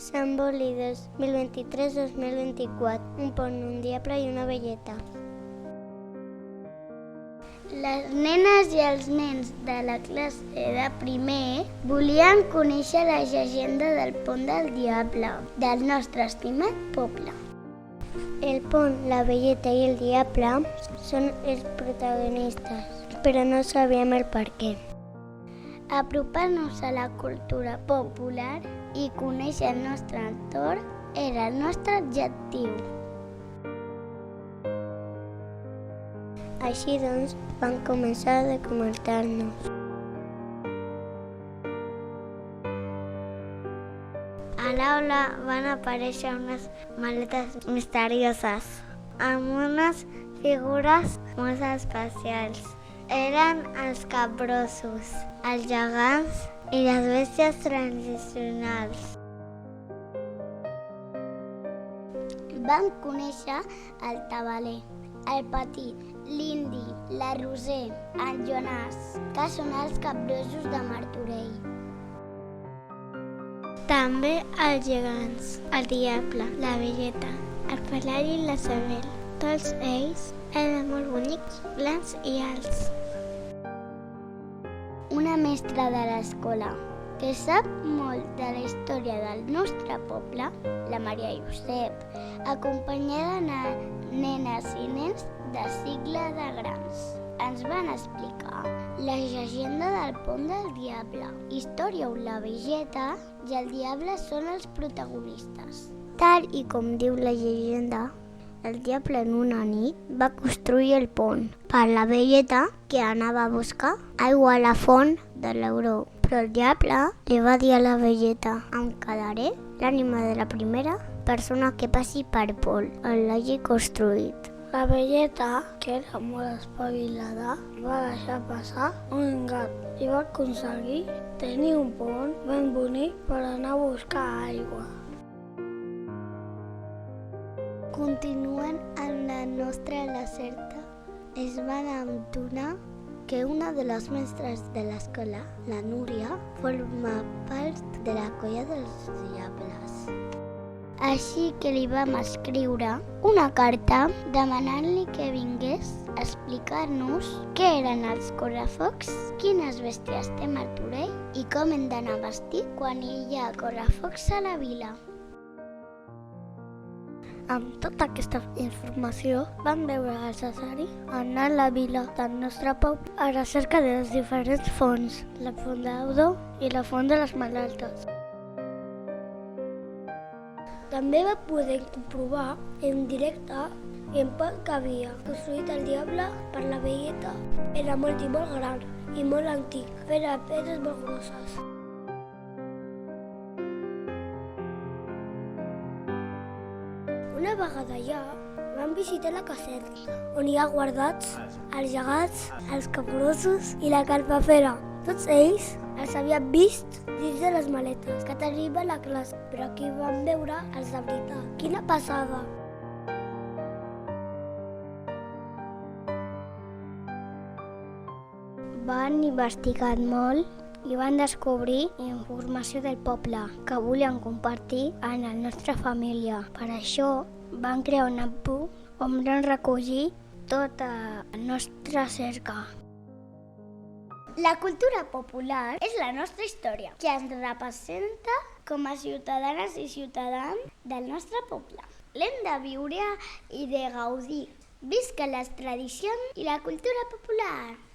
Sant Boli 2023-2024, un pont, un diable i una velleta. Les nenes i els nens de la classe de primer volien conèixer la llegenda del pont del diable, del nostre estimat poble. El pont, la velleta i el diable són els protagonistes, però no sabíem el per què. Apropar-nos a la cultura popular i conèixer el nostre entorn era el nostre objectiu. Així doncs, vam començar a documentar-nos. A l'aula van aparèixer unes maletes misterioses amb unes figures molt especials. Eren els capgrossos, els gegants i les bèsties tradicionals. Vam conèixer el tabaler, el petit, l'indi, la Roser, el Joanàs, que són els capgrossos de Martorell. També els gegants, el diable, la velleta, el Pelai i la Sabel. Tots ells eren molt bonics, blancs i alts. Una mestra de l'escola que sap molt de la història del nostre poble, la Maria Josep, acompanyada de nenes i nens de cicle de grans. Ens van explicar la llegenda del pont del diable, història on la velleta i el diable són els protagonistes. Tal i com diu la llegenda, el diable en una nit va construir el pont per la velleta que anava a buscar aigua a la font de l'Euro. Però el diable li va dir a la velleta: em quedaré l'ànima de la primera persona que passi per pont, on l'hagi construït. La velleta, que era molt espavilada, va deixar passar un gat i va aconseguir tenir un pont ben bonic per anar a buscar aigua. Continuant amb la nostra recerca, es van adonar que una de les mestres de l'escola, la Núria, forma part de la colla dels diables. Així que li vam escriure una carta demanant-li que vingués a explicar-nos què eren els correfocs, quines bèsties té Martorell i com hem d'anar vestit quan hi ha correfocs a la vila. Amb tota aquesta informació vam veure necessari anar a la vila del nostre poble a la recerca de les diferents fonts, la font d'Audo i la font de les Malaltes. També va poder comprovar en directe el pont que havia construït el diable per la velleta. Era molt i molt gran i molt antic, feia pedres molt grosses. Una vegada allà, vam visitar la caserna, on hi ha guardats els gegants, els capgrossos i la carpafera. Tots ells els havien vist dins de les maletes que tenim a la classe, però aquí vam veure els de veritat. Quina passada! Van investigar molt i van descobrir informació del poble que volien compartir amb la nostra família. Per això van crear un àlbum on van recollir tota la nostra cerca. La cultura popular és la nostra història, que ens representa com a ciutadanes i ciutadans del nostre poble. L'hem de viure i de gaudir. Visca les tradicions i la cultura popular!